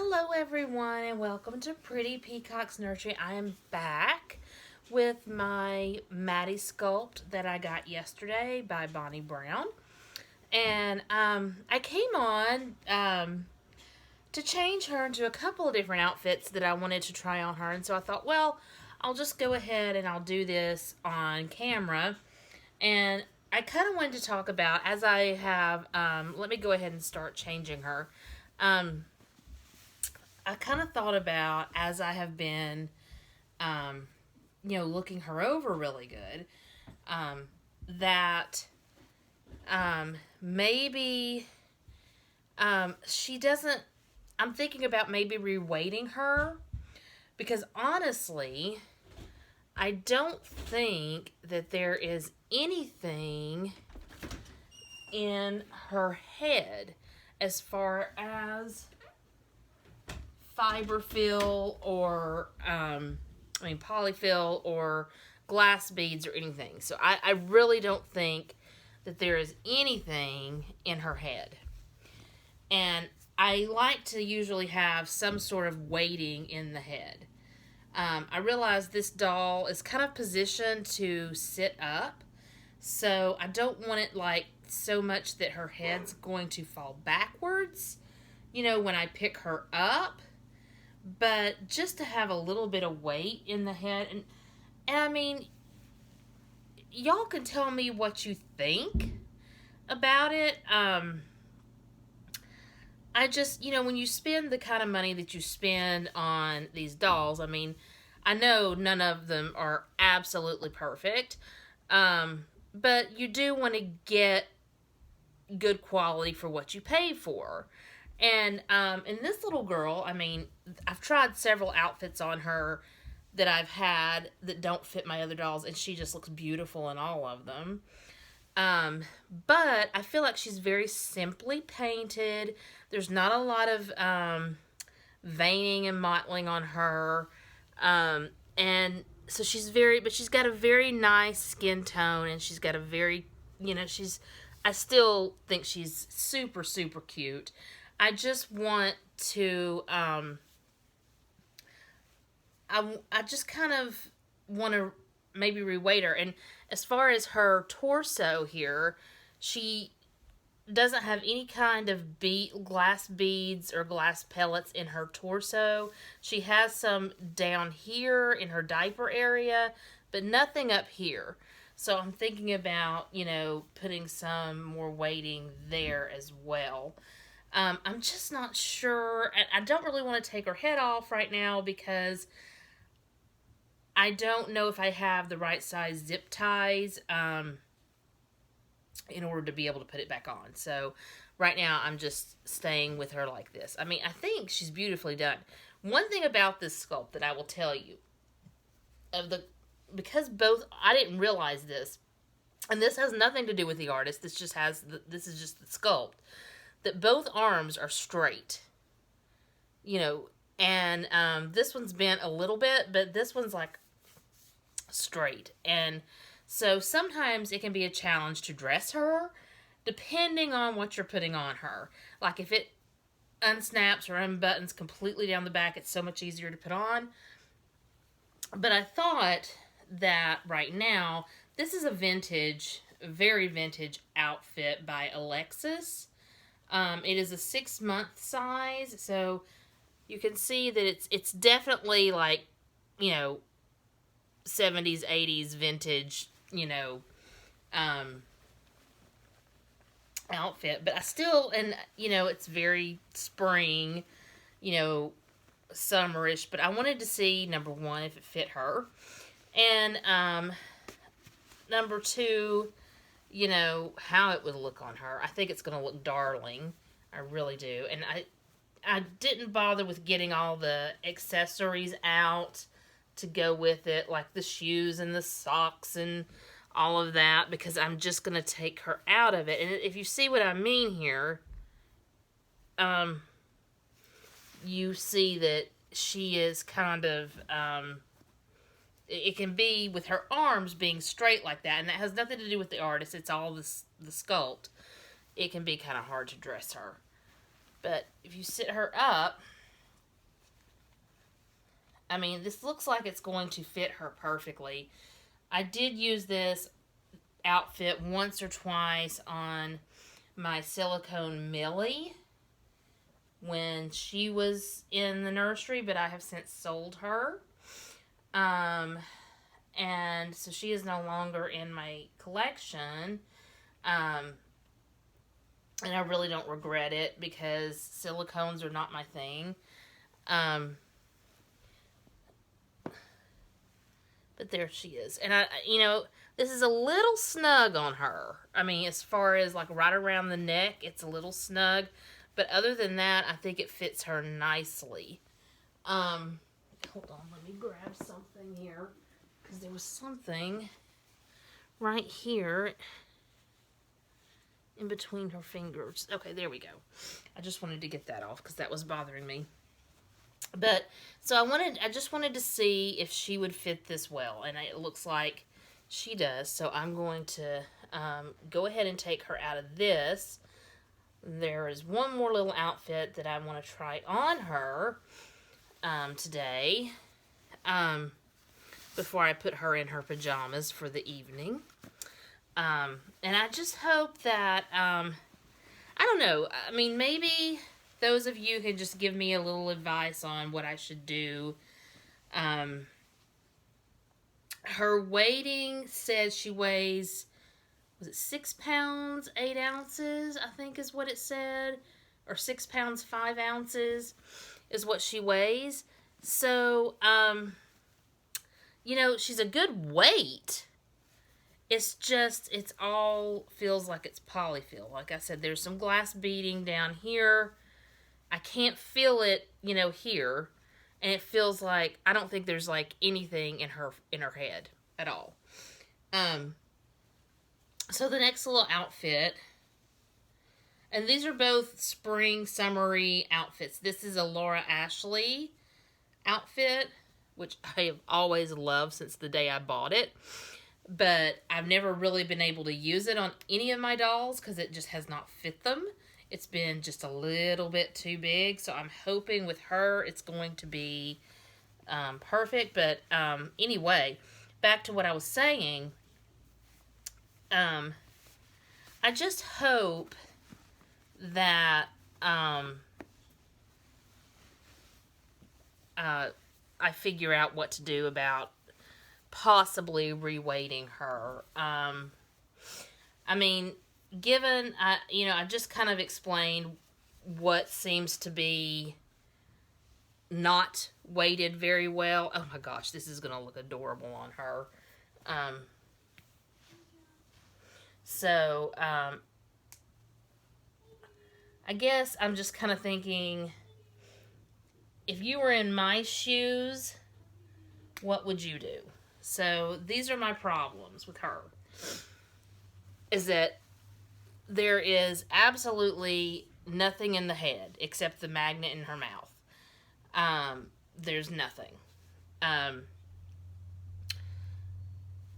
Hello everyone and welcome to Pretty Peacock's Nursery. I am back with my Maddie sculpt that I got yesterday by Bonnie Brown. And I came on to change her into a couple of different outfits that I wanted to try on her. And so I thought, well, I'll just go ahead and I'll do this on camera. And I kind of wanted to talk about, as I have, let me go ahead and start changing her. I kind of thought about, as I have been, looking her over really good, that maybe she doesn't. I'm thinking about maybe reweighting her because honestly, I don't think that there is anything in her head as far as fiber fill or polyfill or glass beads or anything. So I really don't think that there is anything in her head. And I like to usually have some sort of weighting in the head. I realize this doll is kind of positioned to sit up, so I don't want it like so much that her head's going to fall backwards, when I pick her up, but just to have a little bit of weight in the head. And I mean, y'all can tell me what you think about it. I just, when you spend the kind of money that you spend on these dolls, I mean, I know none of them are absolutely perfect, but you do want to get good quality for what you pay for. And in this little girl, I mean, I've tried several outfits on her that I've had that don't fit my other dolls, and she just looks beautiful in all of them. But I feel like she's very simply painted. There's not a lot of veining and mottling on her. And so she's got a very nice skin tone, and she's got a very, I still think she's super, super cute. I just want to, I just kind of want to maybe reweight her. And as far as her torso here, she doesn't have any kind of glass beads or glass pellets in her torso. She has some down here in her diaper area, but nothing up here. So I'm thinking about, putting some more weighting there as well. I'm just not sure. I don't really want to take her head off right now because I don't know if I have the right size zip ties in order to be able to put it back on. So right now I'm just staying with her like this. I mean, I think she's beautifully done. One thing about this sculpt that I will tell you, because I didn't realize this, and this has nothing to do with the artist. This is just the sculpt, that both arms are straight. And this one's bent a little bit, but this one's like straight. And so sometimes it can be a challenge to dress her depending on what you're putting on her. Like if it unsnaps or unbuttons completely down the back, it's so much easier to put on. But I thought that right now, this is a very vintage outfit by Alexis. It is a 6-month size, so you can see that it's definitely like, 70s, 80s vintage, outfit. But I still, and, it's very spring, summerish. But I wanted to see, number one, if it fit her. And number two, how it would look on her. I think it's going to look darling. I really do. And I didn't bother with getting all the accessories out to go with it, like the shoes and the socks and all of that, because I'm just going to take her out of it. And if you see what I mean here, you see that she is kind of, it can be with her arms being straight like that, and that has nothing to do with the artist. It's all the sculpt. It can be kind of hard to dress her. But if you sit her up, I mean, this looks like it's going to fit her perfectly. I did use this outfit once or twice on my silicone Millie when she was in the nursery, but I have since sold her. And so she is no longer in my collection. And I really don't regret it because silicones are not my thing. But there she is. And this is a little snug on her. I mean, as far as like right around the neck, it's a little snug. But other than that, I think it fits her nicely. Hold on, let me grab something here. Because there was something right here in between her fingers. Okay, there we go. I just wanted to get that off because that was bothering me. But, so I just wanted to see if she would fit this well. And it looks like she does. So I'm going to go ahead and take her out of this. There is one more little outfit that I want to try on her today. Before I put her in her pajamas for the evening. And I just hope that, I don't know, I mean, maybe those of you can just give me a little advice on what I should do. Her weighting says she weighs, was it 6 pounds, 8 ounces, I think is what it said, or 6 pounds, 5 ounces is what she weighs. So, she's a good weight. It's just, it's all feels like it's polyfill. Like I said, there's some glass beading down here. I can't feel it, here. And it feels like, I don't think there's like anything in her head at all. So the next little outfit, and these are both spring, summery outfits. This is a Laura Ashley outfit, which I have always loved since the day I bought it. But I've never really been able to use it on any of my dolls because it just has not fit them. It's been just a little bit too big. So I'm hoping with her it's going to be perfect. But anyway, back to what I was saying. I just hope that I figure out what to do about possibly reweighting her. I mean, given, I just kind of explained what seems to be not weighted very well. Oh my gosh, this is going to look adorable on her. So, I guess I'm just kind of thinking, if you were in my shoes, what would you do? So these are my problems with her. Is that there is absolutely nothing in the head except the magnet in her mouth. There's nothing.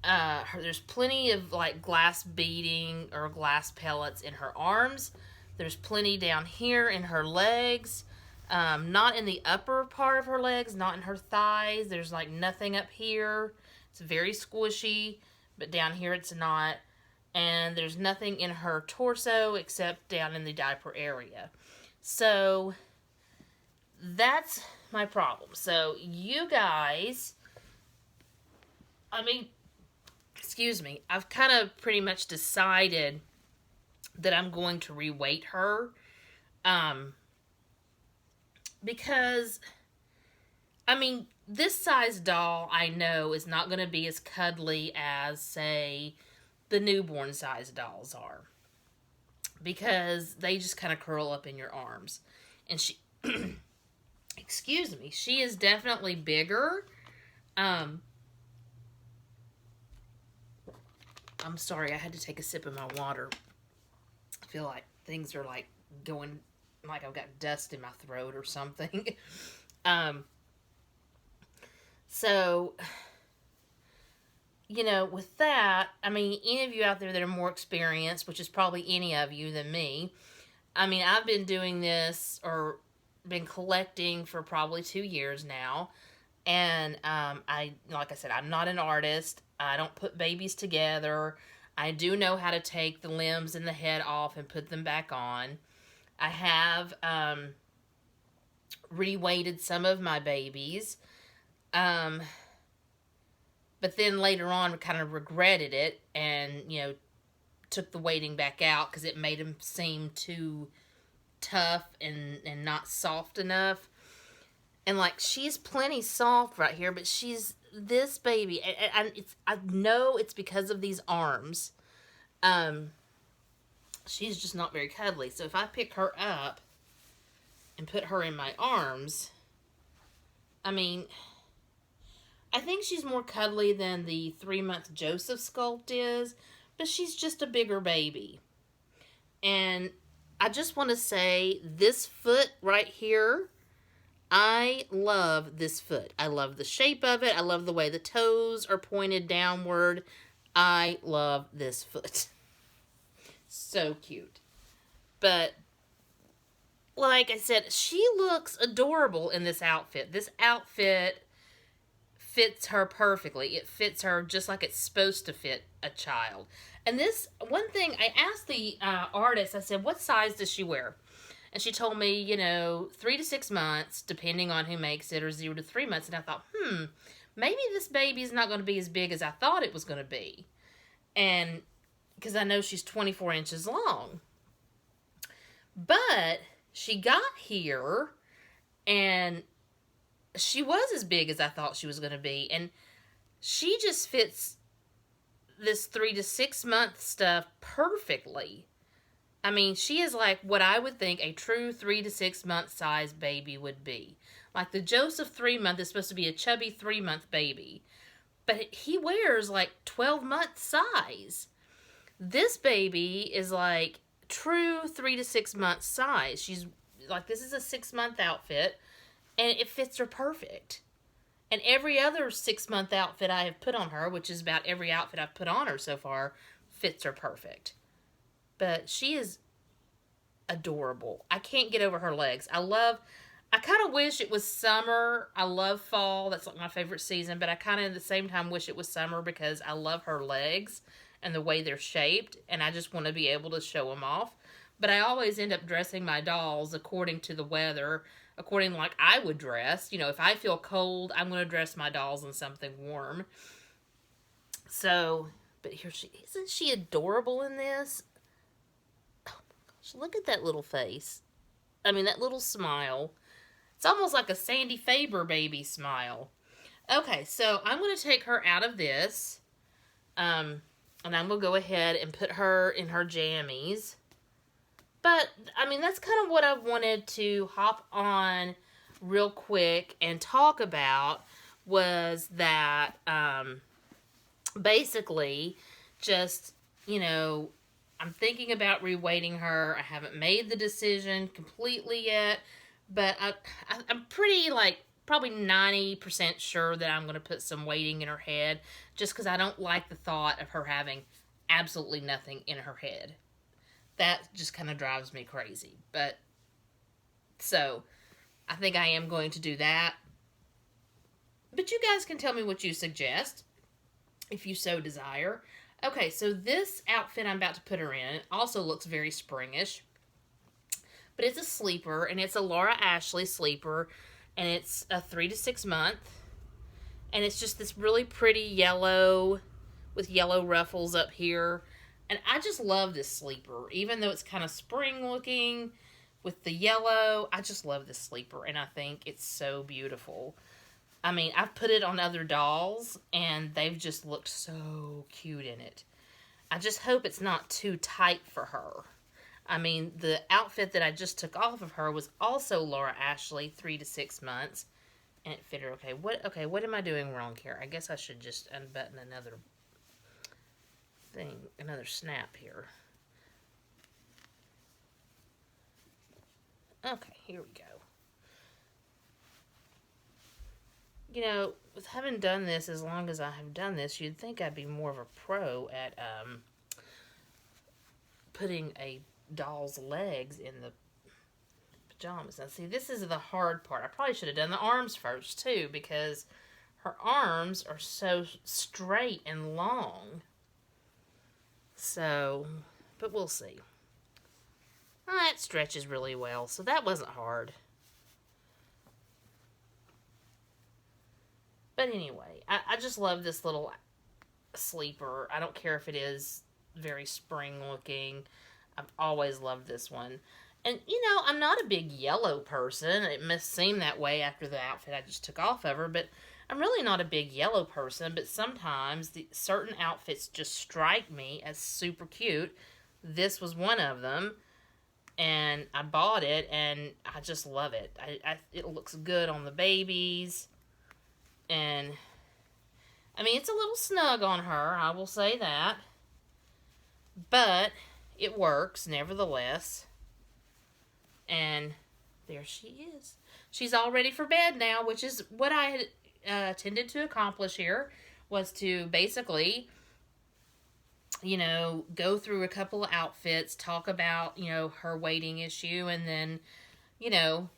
There's plenty of like glass beading or glass pellets in her arms. There's plenty down here in her legs. Not in the upper part of her legs, not in her thighs. There's like nothing up here. It's very squishy, but down here it's not. And there's nothing in her torso except down in the diaper area. So that's my problem. So you guys, excuse me, I've kind of pretty much decided that I'm going to reweight her. Because, this size doll, I know, is not going to be as cuddly as, say, the newborn size dolls are. Because they just kind of curl up in your arms. And she, excuse me, she is definitely bigger. I'm sorry, I had to take a sip of my water. I feel like things are like going, like I've got dust in my throat or something. So, with that, any of you out there that are more experienced, which is probably any of you than me, I've been doing this or been collecting for probably 2 years now. And like I said, I'm not an artist. I don't put babies together. I do know how to take the limbs and the head off and put them back on. I have reweighted some of my babies. Um, but then later on, kind of regretted it and, took the weighting back out because it made them seem too tough and not soft enough. And like, she's plenty soft right here, but she's this baby. I know it's because of these arms. She's just not very cuddly. So if I pick her up and put her in my arms, I mean, I think she's more cuddly than the 3-month Joseph sculpt is, but she's just a bigger baby. And I just want to say, this foot right here, I love this foot. I love the shape of it. I love the way the toes are pointed downward. I love this foot. So cute. But, like I said, she looks adorable in this outfit. This outfit fits her perfectly. It fits her just like it's supposed to fit a child. And this, one thing, I asked the artist, I said, what size does she wear? And she told me, 3 to 6 months, depending on who makes it, or 0 to 3 months. And I thought, maybe this baby's not going to be as big as I thought it was going to be. And because I know she's 24 inches long. But she got here, and she was as big as I thought she was going to be. And she just fits this 3 to 6 month stuff perfectly. I mean, she is like what I would think a true 3 to 6 month size baby would be. Like the Joseph 3-month is supposed to be a chubby 3-month baby. But he wears like 12-month size. This baby is like true 3 to 6 month size. She's like, this is a 6-month outfit, and it fits her perfect. And every other 6-month outfit I have put on her, which is about every outfit I've put on her so far, fits her perfect. But she is adorable. I can't get over her legs. I kind of wish it was summer. I love fall. That's like my favorite season. But I kind of at the same time wish it was summer because I love her legs and the way they're shaped. And I just want to be able to show them off. But I always end up dressing my dolls according to the weather. According like I would dress. If I feel cold, I'm going to dress my dolls in something warm. So, but here isn't she adorable in this? Look at that little face. I mean, that little smile. It's almost like a Sandy Faber baby smile. Okay, so I'm going to take her out of this. And I'm going to go ahead and put her in her jammies. But, I mean, that's kind of what I wanted to hop on real quick and talk about was that, basically, just, I'm thinking about reweighting her. I haven't made the decision completely yet, but I'm pretty, probably 90% sure that I'm going to put some weighting in her head, just because I don't like the thought of her having absolutely nothing in her head. That just kind of drives me crazy. But, so, I think I am going to do that. But you guys can tell me what you suggest, if you so desire. Okay, so this outfit I'm about to put her in also looks very springish. But it's a sleeper, and it's a Laura Ashley sleeper, and it's a 3 to 6 month. And it's just this really pretty yellow with yellow ruffles up here. And I just love this sleeper, even though it's kind of spring looking with the yellow. I just love this sleeper, and I think it's so beautiful. I mean, I've put it on other dolls, and they've just looked so cute in it. I just hope it's not too tight for her. I mean, the outfit that I just took off of her was also Laura Ashley, 3 to 6 months, and it fit her okay. What am I doing wrong here? I guess I should just unbutton another thing, another snap here. Okay, here we go. With having done this as long as I have done this, you'd think I'd be more of a pro at putting a doll's legs in the pajamas. Now, see, this is the hard part. I probably should have done the arms first, too, because her arms are so straight and long. So, but we'll see. It stretches really well, so that wasn't hard. But anyway, I just love this little sleeper. I don't care if it is very spring looking. I've always loved this one. And, you know, I'm not a big yellow person. It must seem that way after the outfit I just took off of her, but I'm really not a big yellow person, but sometimes certain outfits just strike me as super cute. This was one of them, and I bought it, and I just love it. It looks good on the babies, and, I mean, it's a little snug on her, I will say that, but it works, nevertheless, and there she is. She's all ready for bed now, which is what I had intended to accomplish here, was to basically, you know, go through a couple of outfits, talk about, you know, her waiting issue, and then, you know,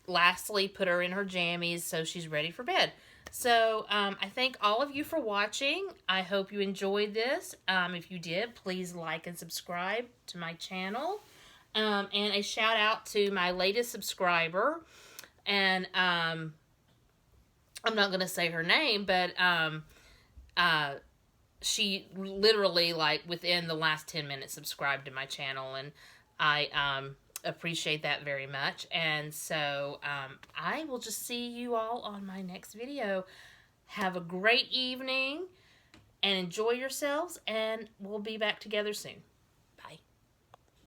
lastly put her in her jammies so she's ready for bed. So, I thank all of you for watching. I hope you enjoyed this. If you did, please like and subscribe to my channel. And a shout out to my latest subscriber. And, I'm not going to say her name, but, she literally, like, within the last 10 minutes subscribed to my channel. And I, appreciate that very much. And so I will just see you all on my next video. Have a great evening and enjoy yourselves, and we'll be back together soon.